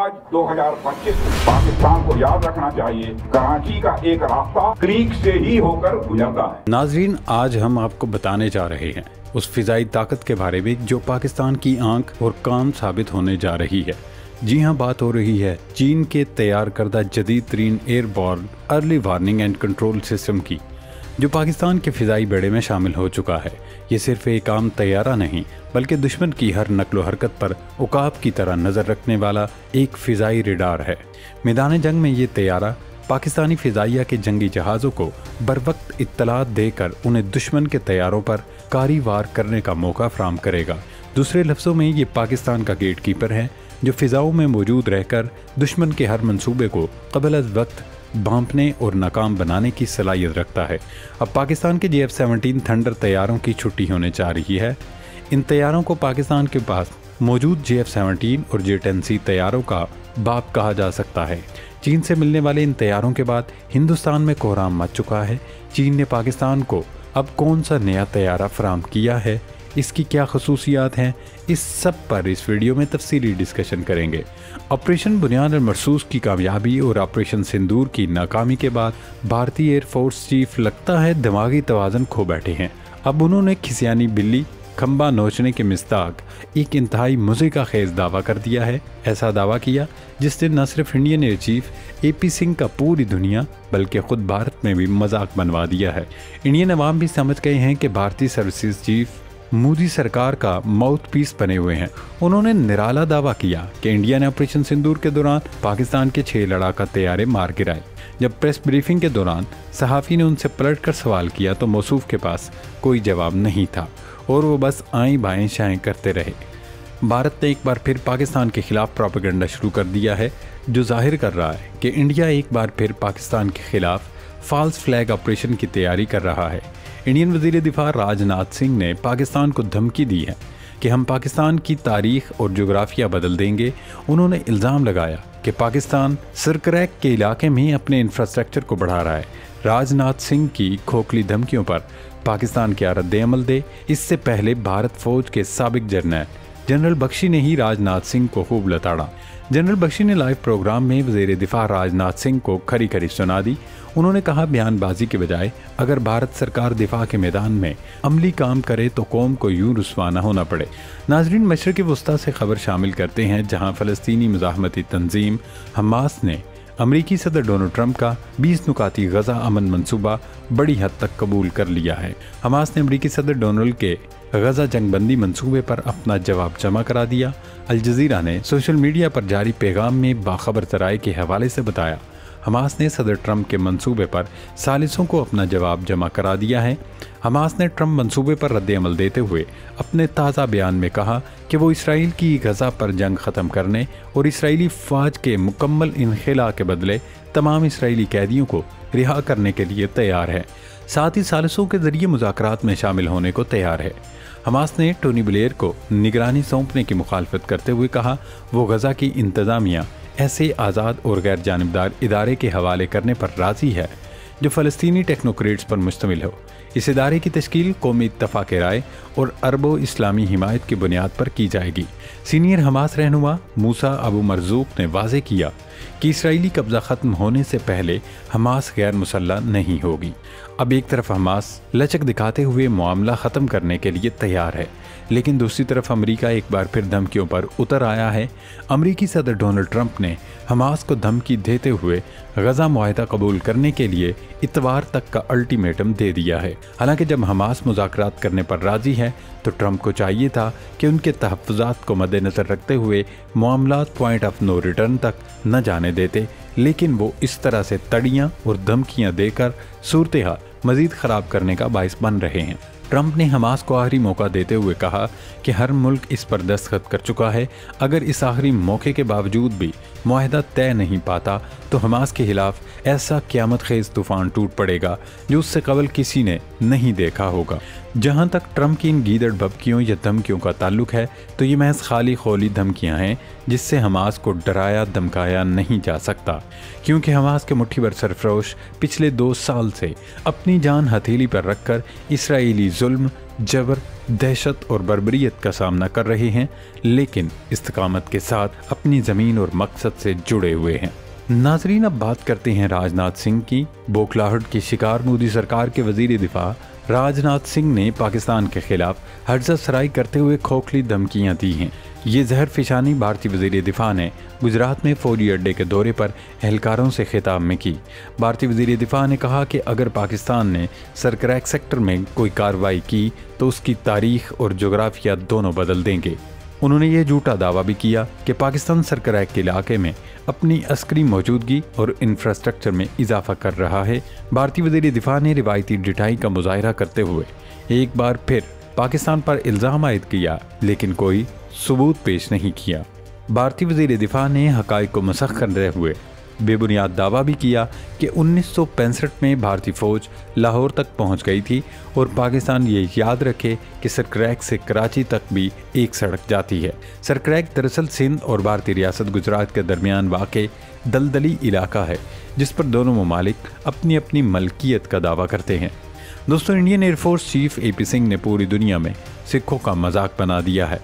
आज 2025 पाकिस्तान को याद रखना चाहिए, कराची का एक रास्ता क्रीक से ही होकर गुजरता है। नाजरीन, आज हम आपको बताने जा रहे हैं उस फिजाई ताकत के बारे में जो पाकिस्तान की आंख और कान साबित होने जा रही है। जी हाँ, बात हो रही है चीन के तैयार करदा जदीद तरीन airborne early warning and control system की, जो पाकिस्तान के फ़िज़ाई बेड़े में शामिल हो चुका है। ये सिर्फ एक आम तैयारा नहीं, बल्कि दुश्मन की हर नकलो हरकत पर उकाब की तरह नज़र रखने वाला एक फ़िज़ाई रेडार है। मैदान जंग में ये तैयारा पाकिस्तानी फ़िज़ाइया के जंगी जहाज़ों को बरवक्त इत्तलात देकर उन्हें दुश्मन के तैयारों पर कारी वार करने का मौका फराहम करेगा। दूसरे लफ्ज़ों में, ये पाकिस्तान का गेट कीपर है जो फ़िज़ाओं में मौजूद रहकर दुश्मन के हर मंसूबे को क़बल अज़ वक्त भांपने और नाकाम बनाने की सलाहियत रखता है। अब पाकिस्तान के JF-17 थंडर तैयारों की छुट्टी होने जा रही है। इन तैयारों को पाकिस्तान के पास मौजूद JF-17 और J-10C तैयारों का बाप कहा जा सकता है। चीन से मिलने वाले इन तैयारों के बाद हिंदुस्तान में कोहराम मच चुका है। चीन ने पाकिस्तान को अब कौन सा नया तैयारा फराहम किया है, इसकी क्या खसूसियात हैं, इस सब पर इस वीडियो में तफसीली डिस्कशन करेंगे। ऑपरेशन बुनियाद और मरसूस की कामयाबी और ऑपरेशन सिंदूर की नाकामी के बाद भारतीय एयरफोर्स चीफ लगता है दिमागी तवाज़न खो बैठे हैं। अब उन्होंने खिसियानी बिल्ली खंबा नोचने के मिस्ताक एक इंतहाई मज़े का खेज दावा कर दिया है। ऐसा दावा किया जिसने न सिर्फ Indian air chief AP Singh का पूरी दुनिया बल्कि ख़ुद भारत में भी मजाक बनवा दिया है। इंडियन अवाम भी समझ गए हैं कि भारतीय सर्विसेज चीफ मोदी सरकार का माउथ पीस बने हुए हैं। उन्होंने निराला दावा किया कि इंडिया ने ऑपरेशन सिंदूर के दौरान पाकिस्तान के 6 लड़ाका तैयारे मार गिराए। जब प्रेस ब्रीफिंग के दौरान सहाफ़ी ने उनसे पलट कर सवाल किया तो मौसूफ के पास कोई जवाब नहीं था और वो बस आएँ बाएँ शाएँ करते रहे। भारत ने एक बार फिर पाकिस्तान के खिलाफ प्रोपेगेंडा शुरू कर दिया है, जो जाहिर कर रहा है कि इंडिया एक बार फिर पाकिस्तान के खिलाफ फॉल्स फ्लैग ऑपरेशन की तैयारी कर रहा है। इंडियन वज़ीर दिफा राजनाथ सिंह ने पाकिस्तान को धमकी दी है कि हम पाकिस्तान की तारीख और जोग्राफिया बदल देंगे। उन्होंने इल्ज़ाम लगाया कि पाकिस्तान सरक्रैक के इलाके में अपने इंफ्रास्ट्रक्चर को बढ़ा रहा है। राजनाथ सिंह की खोखली धमकियों पर पाकिस्तान क्या रद्द-ए-अमल दे, इससे पहले भारत फ़ौज के साबिक जनरल बख्शी ने ही राजनाथ सिंह को खूब लताड़ा। जनरल बख्शी ने लाइव प्रोग्राम में वज़ीर दिफा राजनाथ सिंह को खरी खरी सुना दी। उन्होंने कहा, बयानबाजी के बजाय अगर भारत सरकार दिफा के मैदान में अमली काम करे तो कौम को यूं रुस्वा न होना पड़े। नाजरीन, मशरिक़ी वस्ता से खबर शामिल करते हैं जहां फ़लस्तीनी मुज़ाहमती तंजीम हमास ने अमरीकी सदर डोनाल्ड ट्रंप का 20 नुकाती गज़ा अमन मंसूबा बड़ी हद तक कबूल कर लिया है। हमास ने अमरीकी सदर डोनाल्ड के गज़ा जंगबंदी मंसूबे पर अपना जवाब जमा करा दिया। अल जज़ीरा ने सोशल मीडिया पर जारी पैगाम में बाखबर ज़राए के हवाले से बताया, हमास ने सदर ट्रंप के मंसूबे पर सालिसों को अपना जवाब जमा करा दिया है। हमास ने ट्रंप मंसूबे पर रद्द-ए-अमल देते हुए अपने ताज़ा बयान में कहा कि वो इसराइल की गज़ा पर जंग ख़त्म करने और इसराइली फ़ौज के मुकम्मल इनखला के बदले तमाम इसराइली कैदियों को रिहा करने के लिए तैयार है। साथ ही सालिसों के ज़रिए मुज़ाकरात में शामिल होने को तैयार है। हमास ने टोनी ब्लेयर को निगरानी सौंपने की मुखालफत करते हुए कहा, वो गज़ा की इंतज़ामिया ऐसे आज़ाद और गैर जानिबदार इदारे के हवाले करने पर राज़ी है जो फ़लस्तीनी टेक्नोक्रेट्स पर मुश्तमिल हो। इस इदारे की तश्कील कौमी इत्तफ़ाक़ राय और अरबो इस्लामी हिमायत की बुनियाद पर की जाएगी। सीनियर हमास रहनुमा मूसा अबू मरज़ूक ने वाज़े किया कि इसराइली कब्ज़ा ख़त्म होने से पहले हमास गैर मुसल्लह नहीं होगी। अब एक तरफ हमास लचक दिखाते हुए मामला ख़त्म करने के लिए तैयार है, लेकिन दूसरी तरफ अमेरिका एक बार फिर धमकियों पर उतर आया है। अमेरिकी सदर डोनाल्ड ट्रंप ने हमास को धमकी देते हुए गज़ा मुआहदा कबूल करने के लिए इतवार तक का अल्टीमेटम दे दिया है। हालांकि जब हमास मुज़ाकरात करने पर राज़ी है तो ट्रंप को चाहिए था कि उनके तहफ़्फ़ुज़ात को मद्देनज़र रखते हुए मामलात पॉइंट ऑफ नो रिटर्न तक न जाने देते, लेकिन वो इस तरह से तड़ियाँ और धमकियाँ देकर सूरत हाल मज़ीद ख़राब करने का बाइस बन रहे हैं। ट्रंप ने हमास को आखिरी मौका देते हुए कहा कि हर मुल्क इस पर दस्तखत कर चुका है। अगर इस आखिरी मौके के बावजूद भी मुआहदा तय नहीं पाता तो हमास के खिलाफ ऐसा क़यामत खेज़ तूफ़ान टूट पड़ेगा जो उससे कबल किसी ने नहीं देखा होगा। जहाँ तक ट्रंप की इन गीदड़ भभकियों या धमकियों का ताल्लुक है तो ये महज खाली खोली धमकियाँ हैं जिससे हमास को डराया धमकाया नहीं जा सकता, क्योंकि हमास के मुट्ठी भर सरफरोश पिछले 2 साल से अपनी जान हथेली पर रखकर इसराइली जुल्म, जबर, दहशत और बर्बरियत का सामना कर रहे हैं, लेकिन इस्तकामत के साथ अपनी ज़मीन और मकसद से जुड़े हुए हैं। नाजरीन, अब बात करते हैं राजनाथ सिंह की। बौखलाहट की शिकार मोदी सरकार के वजीर दिफा राजनाथ सिंह ने पाकिस्तान के खिलाफ हर्जा सराई करते हुए खोखली धमकियां दी हैं। ये जहर फिशानी भारतीय वजीर दिफा ने गुजरात में फौजी अड्डे के दौरे पर एहलकारों से खिताब में की। भारतीय वजीर दिफा ने कहा कि अगर पाकिस्तान ने सरक्रैक सेक्टर में कोई कार्रवाई की तो उसकी तारीख और जोग्राफिया दोनों बदल देंगे। उन्होंने ये झूठा दावा भी किया कि पाकिस्तान सरक्रैक के इलाके में अपनी अस्करी मौजूदगी और इंफ्रास्ट्रक्चर में इजाफा कर रहा है। भारतीय वज़ीर दिफा ने रिवायती डिठाई का मुजाहरा करते हुए एक बार फिर पाकिस्तान पर इल्ज़ाम आयद किया, लेकिन कोई सबूत पेश नहीं किया। भारतीय वज़ीर दिफा ने हक़ाइक़ को मसख़ करते हुए बेबुनियाद दावा भी किया कि 1965 में भारतीय फ़ौज लाहौर तक पहुंच गई थी और पाकिस्तान ये याद रखे कि सरक्रैक से कराची तक भी एक सड़क जाती है। सरक्रैक दरअसल सिंध और भारतीय रियासत गुजरात के दरमियान वाक़े दलदली इलाका है, जिस पर दोनों ममालिक अपनी अपनी मलकियत का दावा करते हैं। दोस्तों, Indian air force chief AP Singh ने पूरी दुनिया में सिखों का मजाक बना दिया है,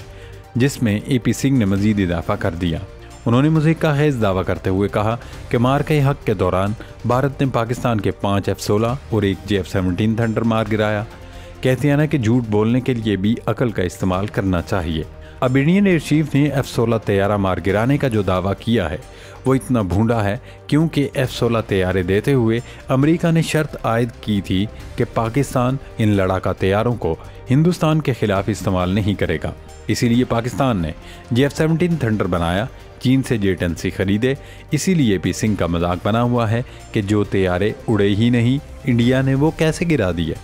जिसमें AP सिंह ने मज़ीद इजाफा कर दिया। उन्होंने मुझे खैज़ दावा करते हुए कहा कि मार्के हक के दौरान भारत ने पाकिस्तान के 5 F-16 और 1 JF-17 थंडर मार गिराया। कहते हैं ना कि झूठ बोलने के लिए भी अकल का इस्तेमाल करना चाहिए। अब इंडियन एयर चीफ ने F-16 तैयारा मार गिराने का जो दावा किया है वो इतना भूंडा है, क्योंकि F-16 तैयारे देते हुए अमेरिका ने शर्त आयद की थी कि पाकिस्तान इन लड़ाका तैयारों को हिंदुस्तान के खिलाफ इस्तेमाल नहीं करेगा। इसीलिए पाकिस्तान ने JF-17 थंडर बनाया, चीन से J-10C खरीदे। इसीलिए AP सिंह का मजाक बना हुआ है कि जो तैयारे उड़े ही नहीं, इंडिया ने वो कैसे गिरा दिए।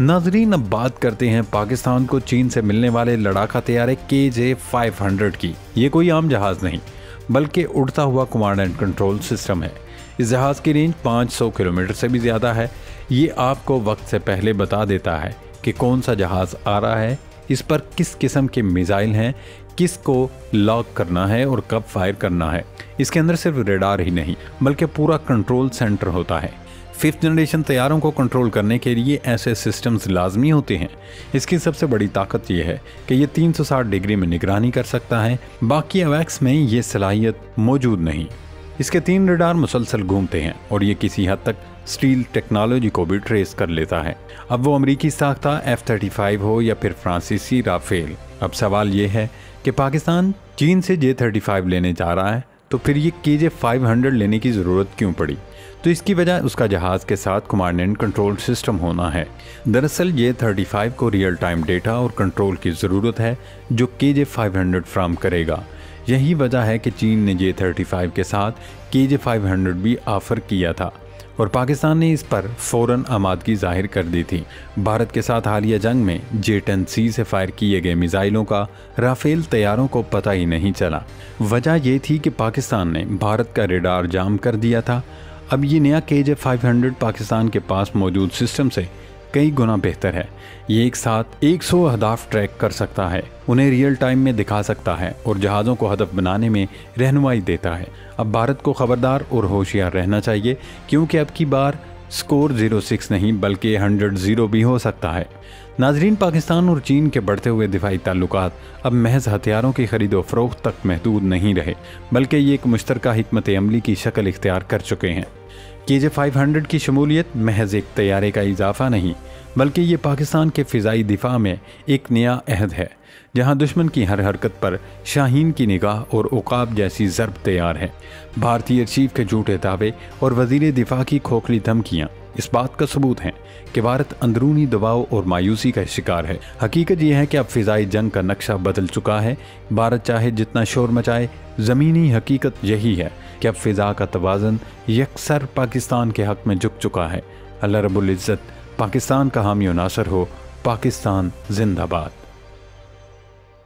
नाजरीन, अब बात करते हैं पाकिस्तान को चीन से मिलने वाले लड़ाका तैयारे KJ-500 की। ये कोई आम जहाज़ नहीं, बल्कि उड़ता हुआ कमांड एंड कंट्रोल सिस्टम है। इस जहाज़ की रेंज 500 किलोमीटर से भी ज़्यादा है। ये आपको वक्त से पहले बता देता है कि कौन सा जहाज़ आ रहा है, इस पर किस किस्म के मिसाइल हैं, किसको लॉक करना है और कब फायर करना है। इसके अंदर सिर्फ रेडार ही नहीं, बल्कि पूरा कंट्रोल सेंटर होता है। 5th जनरेशन तैयारों को कंट्रोल करने के लिए ऐसे सिस्टम्स लाजमी होते हैं। इसकी सबसे बड़ी ताकत यह है कि ये 360 डिग्री में निगरानी कर सकता है। बाकी अवैक्स में ये सलाहियत मौजूद नहीं। इसके 3 रेडार मुसलसल घूमते हैं और ये किसी हद तक स्टील टेक्नोलॉजी को भी ट्रेस कर लेता है। अब वो अमरीकी साख्ता F-35 हो या फिर फ्रांसीसी राफेल। अब सवाल ये है कि पाकिस्तान चीन से J-35 लेने जा रहा है, तो फिर ये KJ-500 लेने की ज़रूरत क्यों पड़ी? तो इसकी वजह उसका जहाज़ के साथ कमांड एंड कंट्रोल सिस्टम होना है। दरअसल J-35 को रियल टाइम डेटा और कंट्रोल की ज़रूरत है, जो KJ-500 फ्राहम करेगा। यही वजह है कि चीन ने J-35 के साथ KJ-500 भी ऑफ़र किया था और पाकिस्तान ने इस पर फ़ौरन आमादगी जाहिर कर दी थी। भारत के साथ हालिया जंग में J-10C से फायर किए गए मिसाइलों का राफेल तैयारों को पता ही नहीं चला। वजह यह थी कि पाकिस्तान ने भारत का रेडार जाम कर दिया था। अब ये नया KJ-500 पाकिस्तान के पास मौजूद सिस्टम से कई गुना बेहतर है। ये एक साथ 100 अहदाफ ट्रैक कर सकता है, उन्हें रियल टाइम में दिखा सकता है और जहाज़ों को हदफ बनाने में रहनुमाई देता है। अब भारत को खबरदार और होशियार रहना चाहिए, क्योंकि अब की बार स्कोर 0-6 नहीं बल्कि 100-0 भी हो सकता है। नाजरीन, पाकिस्तान और चीन के बढ़ते हुए दिफाई ताल्लुकात अब महज हथियारों की खरीदो फरोख्त तक महदूद नहीं रहे, बल्कि ये एक मुश्तरका हिकमत अमली की शक्ल इख्तियार कर चुके हैं। KJ-500 की शमूलियत महज एक तैयारे का इजाफा नहीं, बल्कि ये पाकिस्तान के फ़िज़ाई दिफा में एक नया अहद है, जहां दुश्मन की हर हरकत पर शाहीन की निगाह और उकाब जैसी ज़रब तैयार है। भारतीय चीफ के झूठे दावे और वज़ीर दिफा की खोखली धमकियाँ इस बात का सबूत हैं कि भारत अंदरूनी दबाव और मायूसी का शिकार है। हकीकत यह है कि अब फ़िज़ाई जंग का नक्शा बदल चुका है। भारत चाहे जितना शोर मचाए, ज़मीनी हकीकत यही है कि अब फ़िज़ा का तवाज़न यकसर पाकिस्तान के हक़ में झुक चुका है। अल्लाह रब्बुल इज़्ज़त पाकिस्तान का हामी और नासर हो। पाकिस्तान जिंदाबाद।